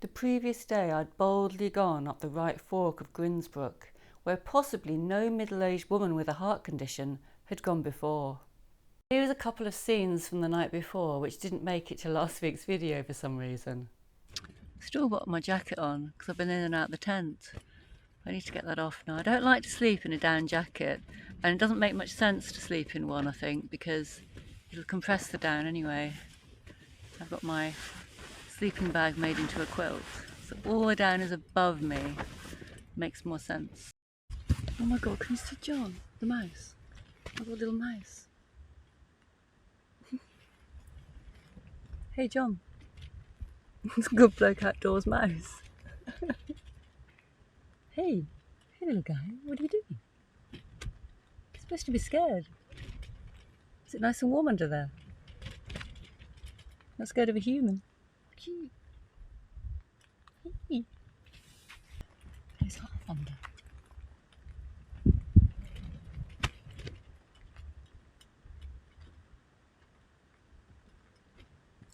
The previous day I'd boldly gone up the right fork of Grindsbrook, where possibly no middle-aged woman with a heart condition had gone before. Here's a couple of scenes from the night before which didn't make it to last week's video for some reason. Still got my jacket on because I've been in and out the tent. I need to get that off now. I don't like to sleep in a down jacket, and it doesn't make much sense to sleep in one, I think, because it'll compress the down anyway. I've got my sleeping bag made into a quilt, so all the down is above me. Makes more sense. Oh my god, can you see John, the mouse? I've got a little mouse. Hey John. It's a good bloke outdoors mouse. Hey little guy, what are you doing? You're supposed to be scared. Is it nice and warm under there? Not scared of a human. Cute. Hey. It's half under.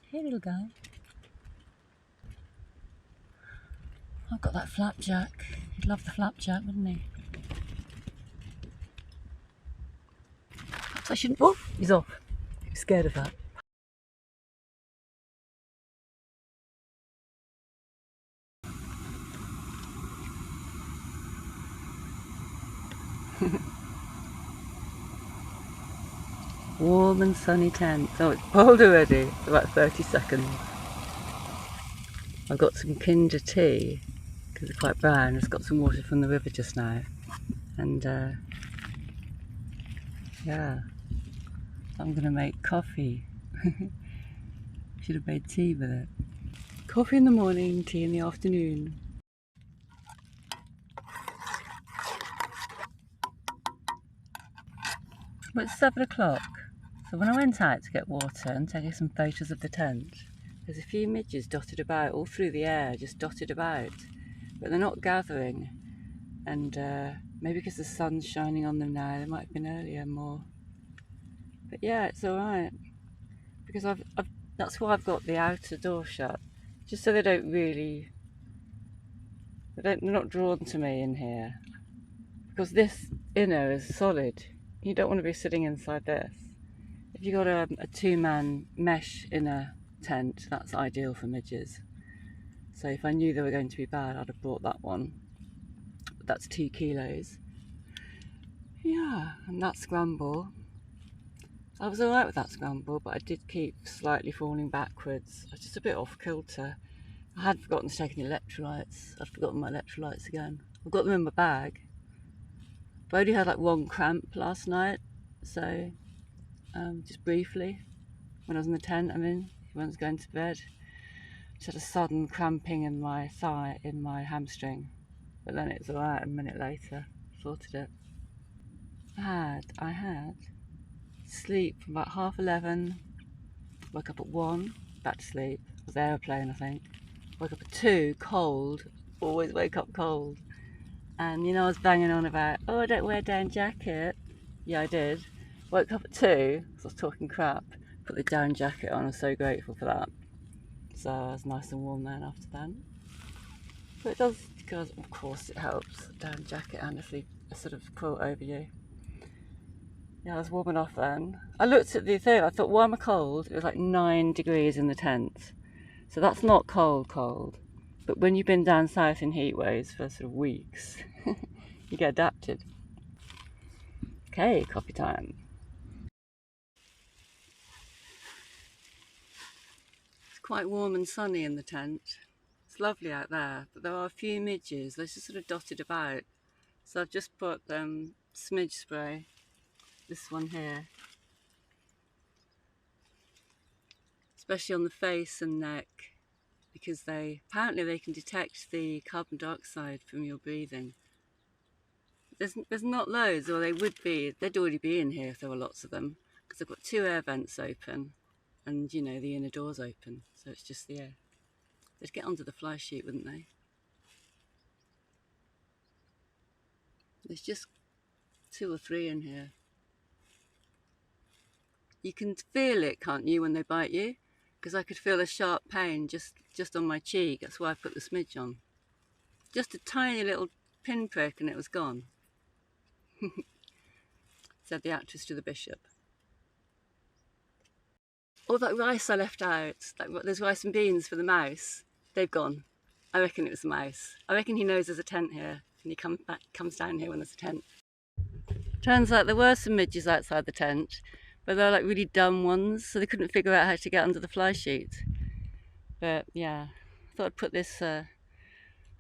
Hey little guy. I've got that flapjack. He'd love the flapjack, wouldn't he? Perhaps I shouldn't. Oh, he's off. I'm scared of that. Warm and sunny tent. Oh, it's cold already. About 30 seconds. I've got some Kinder tea because it's quite brown. It's got some water from the river just now, and yeah, I'm gonna make coffee. Should have made tea with it. Coffee in the morning, tea in the afternoon. Well, it's 7 o'clock, so when I went out to get water and taking some photos of the tent, there's a few midges dotted about all through the air, just dotted about, but they're not gathering, and maybe because the sun's shining on them now, they might have been earlier more. But yeah, it's alright, because that's why I've got the outer door shut, just so they're not drawn to me in here, because this inner is solid. You don't want to be sitting inside this. If you've got a two-man mesh inner tent, that's ideal for midges. So if I knew they were going to be bad, I'd have brought that one. But that's 2 kilos. Yeah, and that scramble. I was alright with that scramble, but I did keep slightly falling backwards. I was just a bit off kilter. I had forgotten to take any electrolytes. I'd forgotten my electrolytes again. I've got them in my bag. But I only had like one cramp last night, so just briefly, when I was in the tent, when I was going to bed, just had a sudden cramping in my thigh, in my hamstring, but then it was alright a minute later, sorted it. I had sleep from about 11:30, woke up at 1, back to sleep, it was aeroplane I think, woke up at 2, cold, always wake up cold, and I was banging on about, oh I don't wear a down jacket, yeah I did, woke up at 2, because I was talking crap, put the down jacket on, I was so grateful for that. So I was nice and warm then after that. But it does, because of course it helps, down jacket and a sort of quilt over you. Yeah, I was warm enough then. I looked at the thing, I thought, why am I cold? It was like 9 degrees in the tent. So that's not cold. But when you've been down south in heat waves for sort of weeks, you get adapted. Okay, coffee time. It's quite warm and sunny in the tent. It's lovely out there, but there are a few midges. They're just sort of dotted about. So I've just put smidge spray, this one here, especially on the face and neck, because apparently they can detect the carbon dioxide from your breathing. There's not loads, or they'd already be in here if there were lots of them, because I've got 2 air vents open, and the inner door's open, so it's just the air. They'd get onto the fly sheet, wouldn't they? There's just 2 or 3 in here. You can feel it, can't you, when they bite you? because I could feel a sharp pain just on my cheek. That's why I put the smidge on. Just a tiny little pinprick and it was gone. Said the actress to the bishop. All that rice I left out, there's rice and beans for the mouse, they've gone. I reckon it was the mouse. I reckon he knows there's a tent here and he comes down here when there's a tent. Turns out there were some midges outside the tent, but they're like really dumb ones, so they couldn't figure out how to get under the fly sheet. But yeah, I thought I'd put this,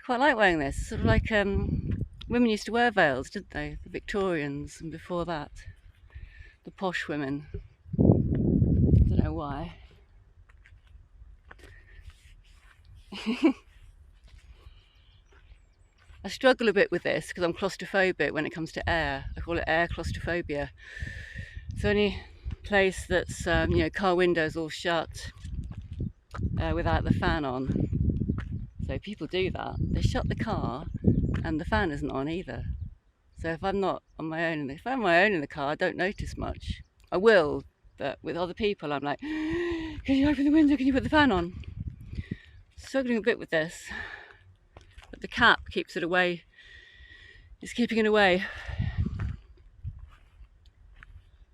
quite like wearing this, sort of like women used to wear veils, didn't they? The Victorians, and before that, the posh women. Don't know why. I struggle a bit with this because I'm claustrophobic when it comes to air. I call it air claustrophobia. It's the only place that's, you know, car windows all shut without the fan on. So people do that. They shut the car and the fan isn't on either. So if I'm not on my own, if I'm on my own in the car, I don't notice much. I will, but with other people, I'm like, can you open the window? Can you put the fan on? Struggling a bit with this. But the cap keeps it away. It's keeping it away.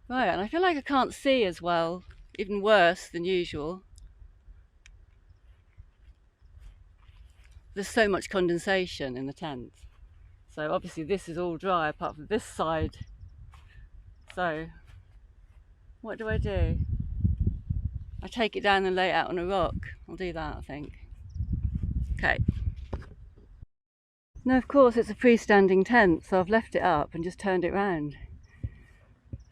Right, and I feel like I can't see as well, even worse than usual. There's so much condensation in the tent. So obviously this is all dry apart from this side. So what do? I take it down and lay it out on a rock. I'll do that, I think. Okay. Now of course it's a freestanding tent, so I've left it up and just turned it round.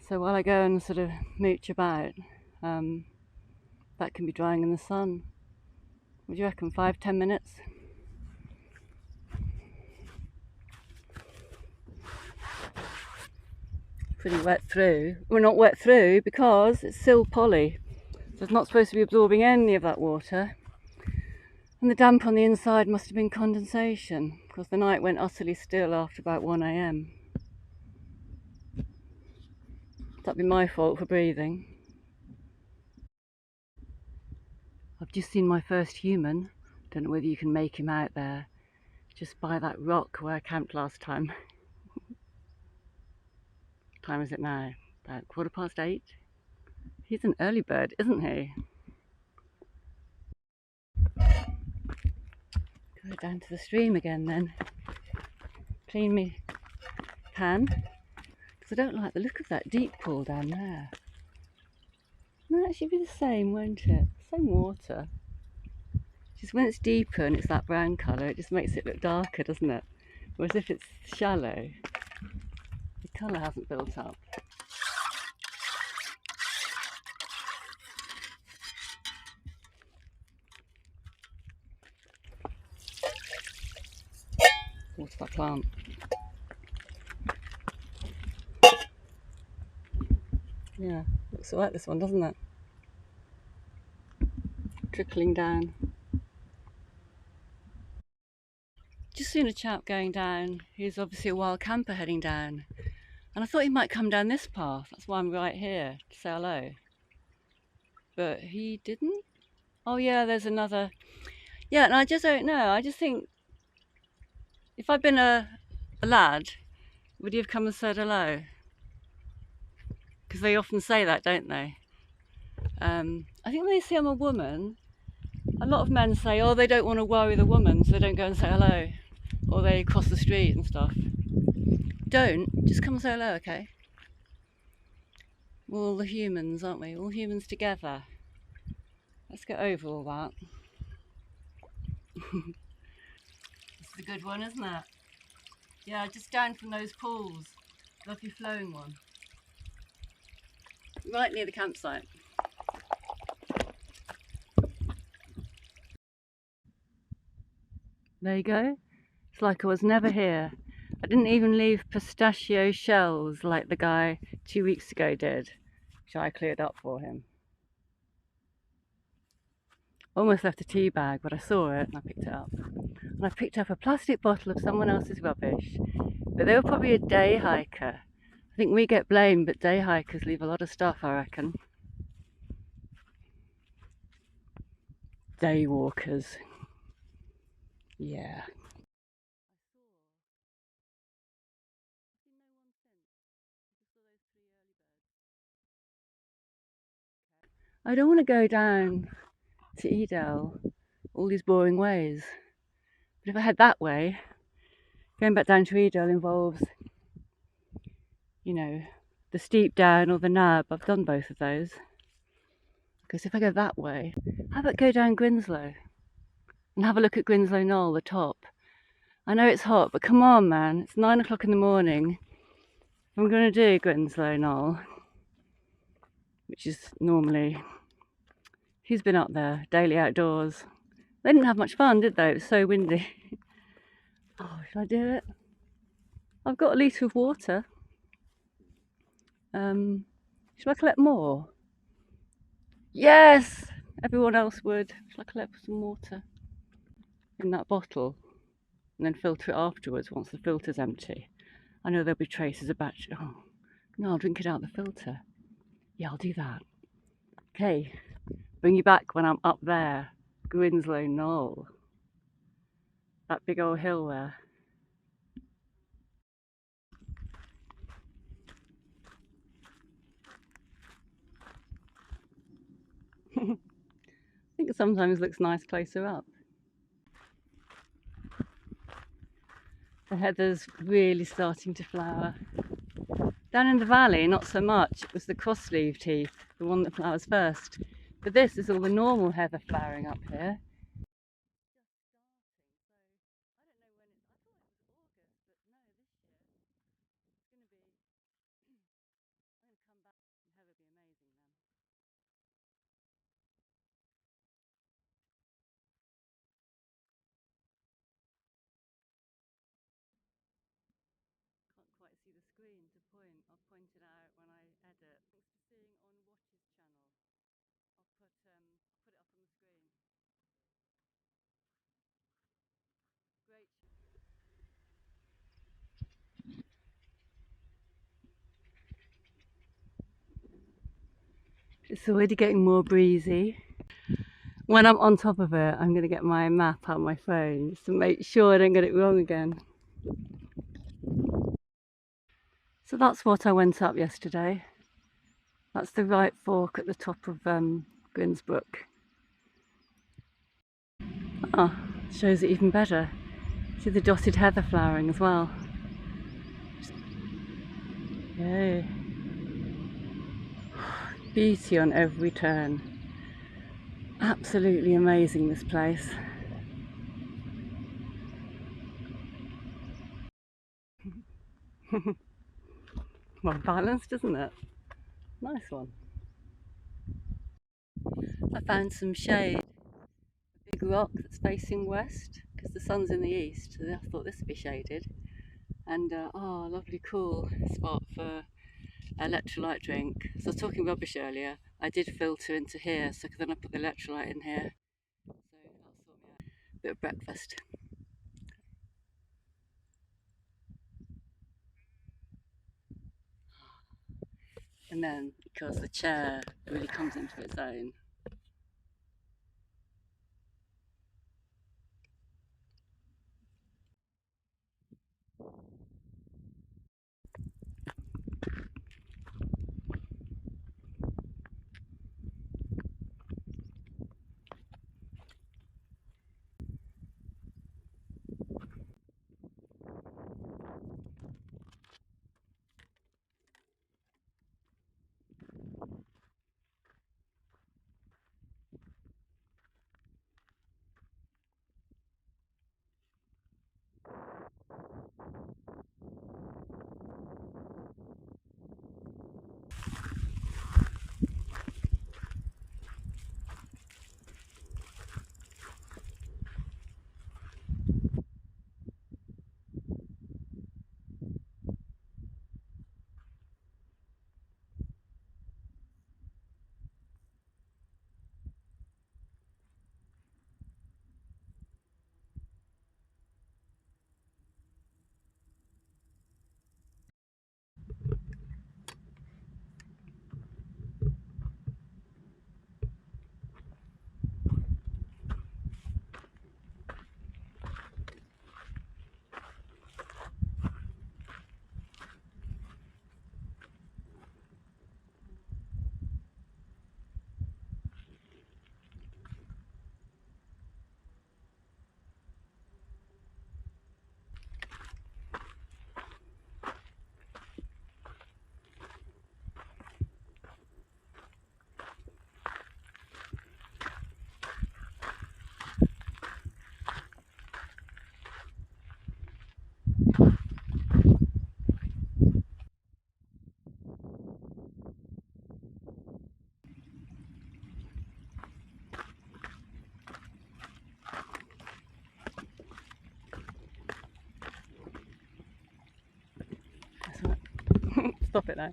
So while I go and sort of mooch about, that can be drying in the sun. What do you reckon, 5-10 minutes? Pretty wet through. We're not wet through because it's still poly, so it's not supposed to be absorbing any of that water. And the damp on the inside must have been condensation, because the night went utterly still after about 1 AM. That'd be my fault for breathing. I've just seen my first human. Don't know whether you can make him out there, just by that rock where I camped last time. What time is it now? About 8:15? He's an early bird, isn't he? Go down to the stream again then. Clean me pan, because I don't like the look of that deep pool down there. No, it should be the same, won't it? Same water. Just when it's deeper and it's that brown colour, it just makes it look darker, doesn't it? Whereas if it's shallow, the colour hasn't built up. Water that plant. Yeah, looks alright this one, doesn't it? Trickling down. Just seen a chap going down. He's obviously a wild camper heading down. And I thought he might come down this path. That's why I'm right here to say hello. But he didn't. Oh yeah, there's another. Yeah, and I just don't know. I just think if I'd been a lad, would he have come and said hello? Because they often say that, don't they? I think when they see I'm a woman, a lot of men say, oh, they don't want to worry the woman, so they don't go and say hello. Or they cross the street and stuff. Don't, just come and say hello, okay? We're all the humans, aren't we? All humans together. Let's get over all that. This is a good one, isn't it? Yeah, just down from those pools. Lovely flowing one. Right near the campsite. There you go. It's like I was never here. I didn't even leave pistachio shells like the guy 2 weeks ago did, which I cleared up for him. Almost left a tea bag, but I saw it and I picked it up. And I picked up a plastic bottle of someone else's rubbish, but they were probably a day hiker. I think we get blamed, but day hikers leave a lot of stuff, I reckon. day walkers. Yeah. I don't want to go down to Edale all these boring ways. But if I head that way, going back down to Edale involves, you know, the steep down or the nab. I've done both of those. Because if I go that way, how about go down Grindslow and have a look at Grindslow Knoll, the top. I know it's hot, but come on, man. It's 9 o'clock in the morning. If I'm going to do Grindslow Knoll, which is normally, who's been up there? Daily outdoors. They didn't have much fun, did they? It was so windy. Oh, should I do it? I've got a litre of water. Should I collect more? Yes! Everyone else would. Should I collect some water in that bottle and then filter it afterwards once the filter's empty? I know there'll be traces of battery. Oh, no, I'll drink it out the filter. Yeah, I'll do that. Okay, bring you back when I'm up there. Grindslow Knoll. That big old hill there. I think it sometimes looks nice closer up. The heather's really starting to flower. Down in the valley, not so much. It was the cross-leaved heath, the one that flowers first. But this is all the normal heather flowering up here. Can't quite see the screen to point. I'll point it out when I edit. Thanks for seeing on Watch's channel. I'll put it up on the screen. Great. It's already getting more breezy. When I'm on top of it, I'm going to get my map out of my phone just to make sure I don't get it wrong again. So that's what I went up yesterday. That's the right fork at the top of Grindsbrook. Ah, shows it even better. See the dotted heather flowering as well. Yay. Beauty on every turn. Absolutely amazing, this place. Well balanced, isn't it? Nice one. I found some shade. A big rock that's facing west because the sun's in the east, so I thought this would be shaded. And oh, lovely cool spot for electrolyte drink. So I was talking rubbish earlier. I did filter into here, so then I put the electrolyte in here. So that'll sort me out. Bit of breakfast. And then, because the chair really comes into its own. stop it now.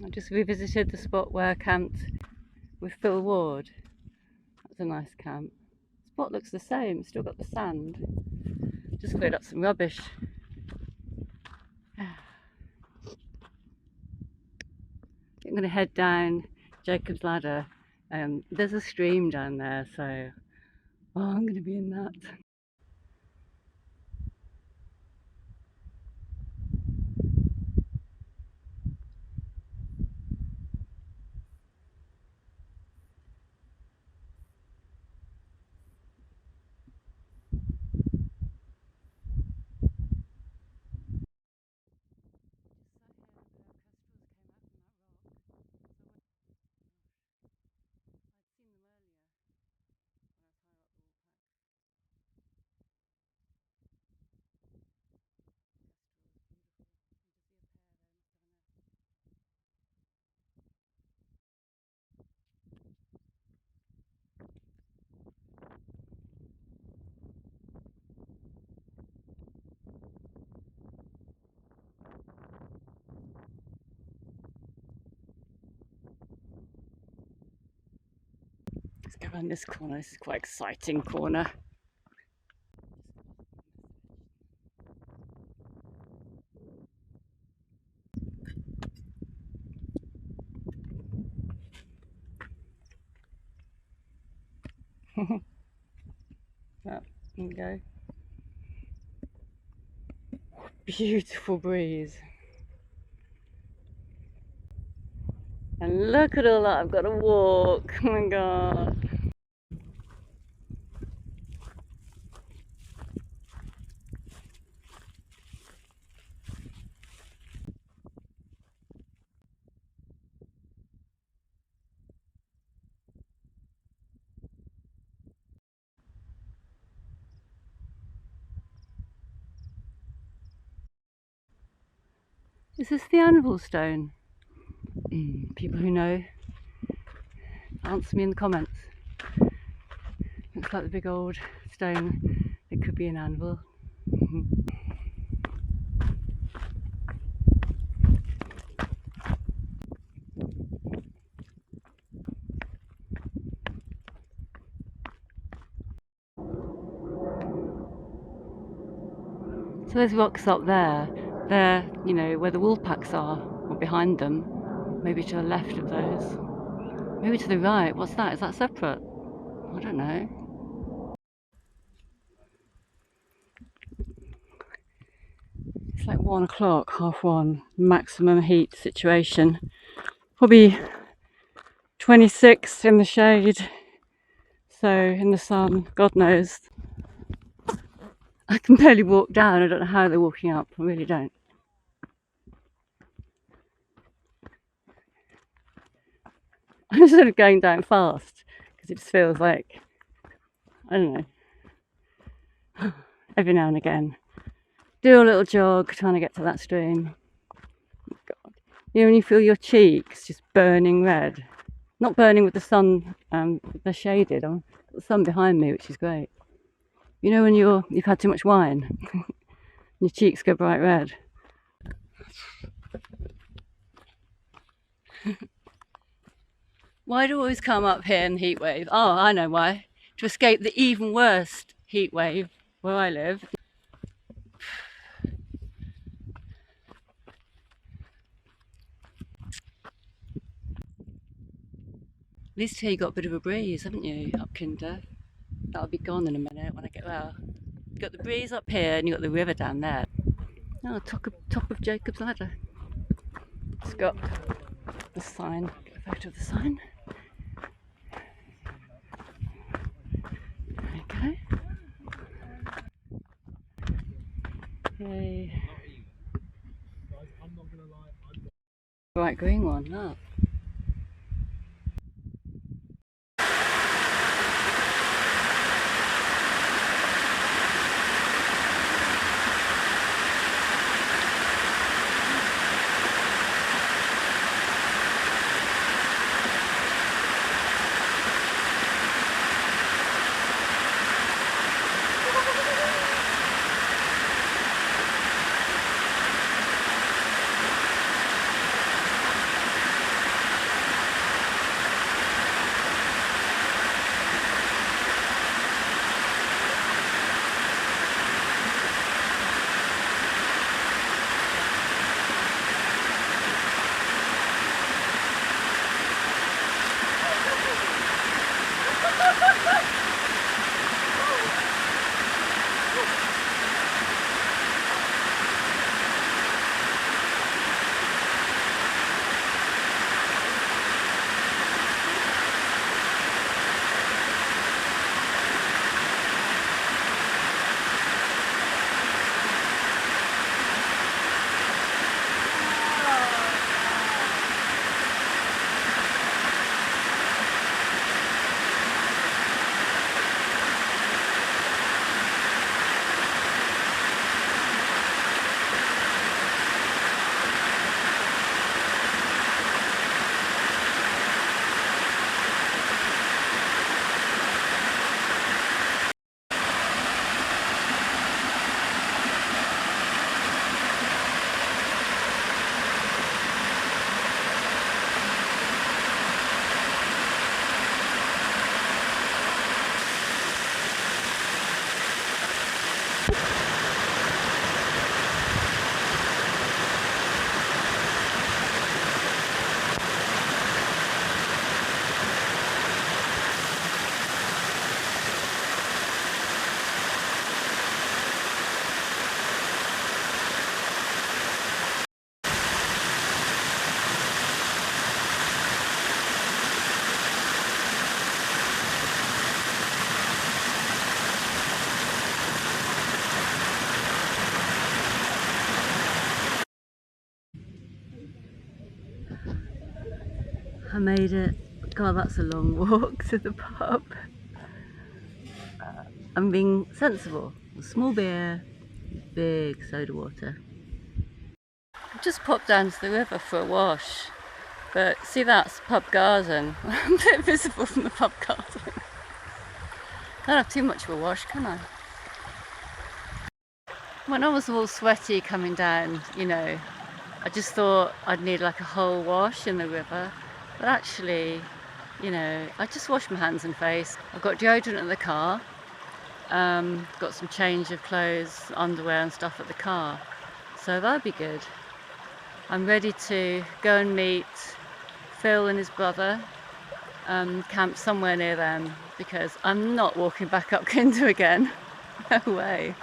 I just revisited the spot where I camped with Phil Waud. That's a nice camp. The spot looks the same, it's still got the sand. Just cleared up some rubbish. I'm going to head down Jacob's Ladder. There's a stream down there, so I'm going to be in that. Let's go around this corner. This is quite an exciting corner. There you go. Beautiful breeze. And look at all that I've got to walk. Oh my god. Is this the anvil stone? People who know, answer me in the comments. Looks like the big old stone. It could be an anvil. So there's rocks up there. They're, you know, where the Woolpacks are, or behind them. Maybe to the left of those. Maybe to the right. What's that? Is that separate? I don't know. It's like 1 o'clock, 1:30, maximum heat situation. Probably 26 in the shade. So in the sun, God knows. I can barely walk down. I don't know how they're walking up. I really don't. I'm sort of going down fast because it just feels like, I don't know, every now and again, do a little jog trying to get to that stream. Oh God. You know when you feel your cheeks just burning red? Not burning with the sun, they're shaded. I've got the sun behind me, which is great. You know when you've had too much wine, your cheeks go bright red. Why do I always come up here in heat wave? Oh, I know why. To escape the even worse heat wave where I live. At least here you got a bit of a breeze, haven't you, up Kinder? That'll be gone in a minute when I get there. You've got the breeze up here and you've got the river down there. Oh, top of Jacob's Ladder. It's got the sign. Get a photo of the sign. Okay. Yay. Bright green one, look. I made it. God, that's a long walk to the pub. I'm being sensible. A small beer, big soda water. I've just popped down to the river for a wash. But see, that's pub garden. I'm a bit visible from the pub garden. Can't have too much of a wash, can I? When I was all sweaty coming down, you know, I just thought I'd need like a whole wash in the river. But actually, you know, I just washed my hands and face. I've got deodorant in the car. Got some change of clothes, underwear and stuff at the car. So that'd be good. I'm ready to go and meet Phil and his brother, camp somewhere near them, because I'm not walking back up Kinder again. No way.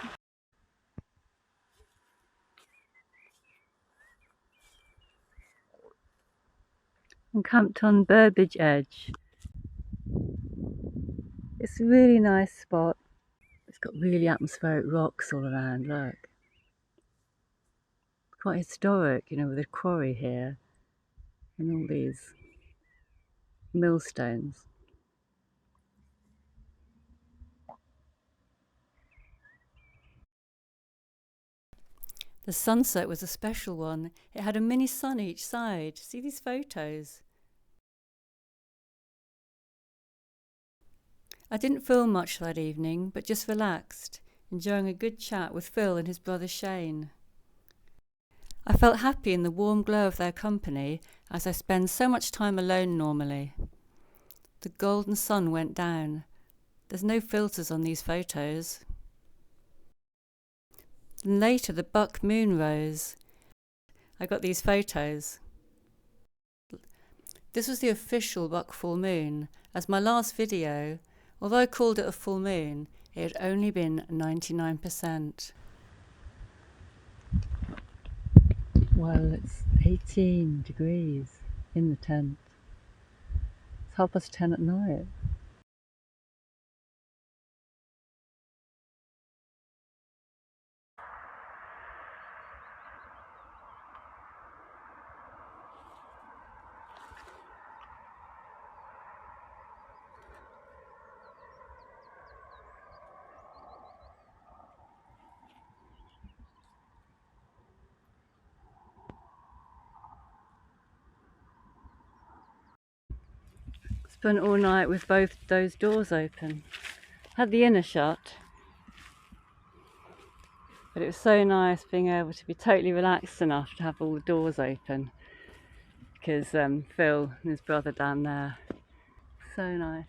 I'm camped on Burbage Edge. It's a really nice spot. It's got really atmospheric rocks all around, look. Quite historic, you know, with a quarry here and all these millstones. The sunset was a special one. It had a mini sun each side. See these photos? I didn't film much that evening, but just relaxed, enjoying a good chat with Phil and his brother Shane. I felt happy in the warm glow of their company, as I spend so much time alone normally. The golden sun went down. There's no filters on these photos. Then later the buck moon rose. I got these photos. This was the official buck full moon, as my last video, although I called it a full moon, it had only been 99%. Well, it's 18 degrees in the tent. It's 10:30 at night. Spent all night with both those doors open. Had the inner shut, but it was so nice being able to be totally relaxed enough to have all the doors open, because Phil and his brother down there, so nice.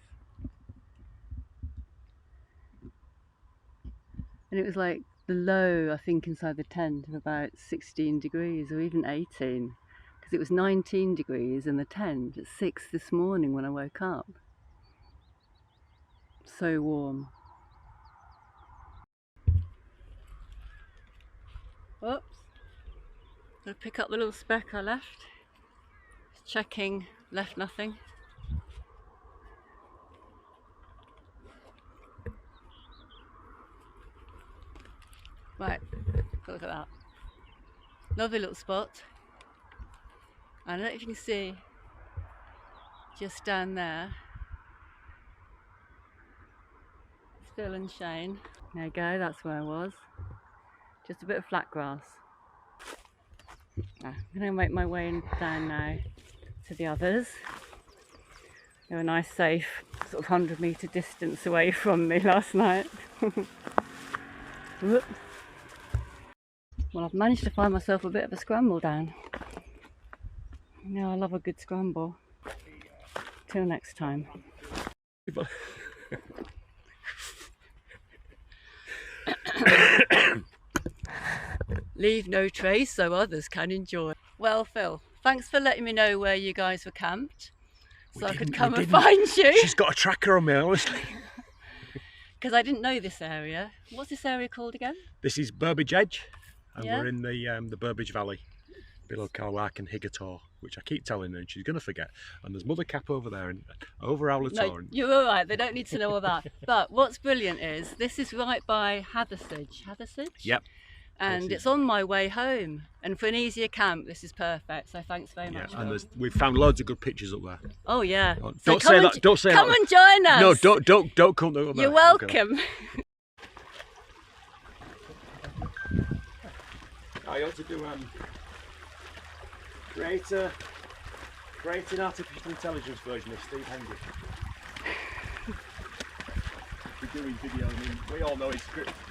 And it was like the low, I think, inside the tent of about 16 degrees or even 18. It was 19 degrees in the tent at 6 this morning when I woke up. So warm. Oops. Gotta pick up the little speck I left. Just checking, left nothing. Right, look at that. Lovely little spot. I don't know if you can see just down there. It's Phil and Shane. There you go, that's where I was. Just a bit of flat grass. I'm going to make my way down now to the others. They were a nice safe sort of 100-metre distance away from me last night. Whoop. Well, I've managed to find myself a bit of a scramble down. You know, I love a good scramble. Till next time. Leave no trace so others can enjoy. Well, Phil, thanks for letting me know where you guys were camped, so I could come and find you. She's got a tracker on me, honestly. Because I didn't know this area. What's this area called again? This is Burbage Edge, and yeah. We're in the Burbage Valley, below Carwark and Higgator, which I keep telling her and she's going to forget. And there's Mother Cap over there and over Owlator. No, you're all right. They don't need to know all that. But what's brilliant is this is right by Hathersage. Hathersage? Yep. And it's on my way home. And for an easier camp, this is perfect. So thanks very much. And we've found loads of good pictures up there. Oh yeah. So don't say that. Don't say come that. and join us. No, don't come up there. You're welcome. I ought to do create an artificial intelligence version of Steve Hendry. We're doing video, I mean, we all know it's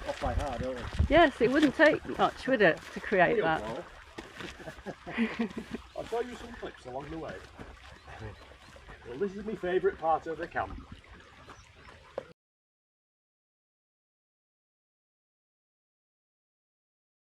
off by heart, don't we? Yes, it wouldn't take much, would it, to create that? I'll show you some clips along the way. Well, this is my favourite part of the camp.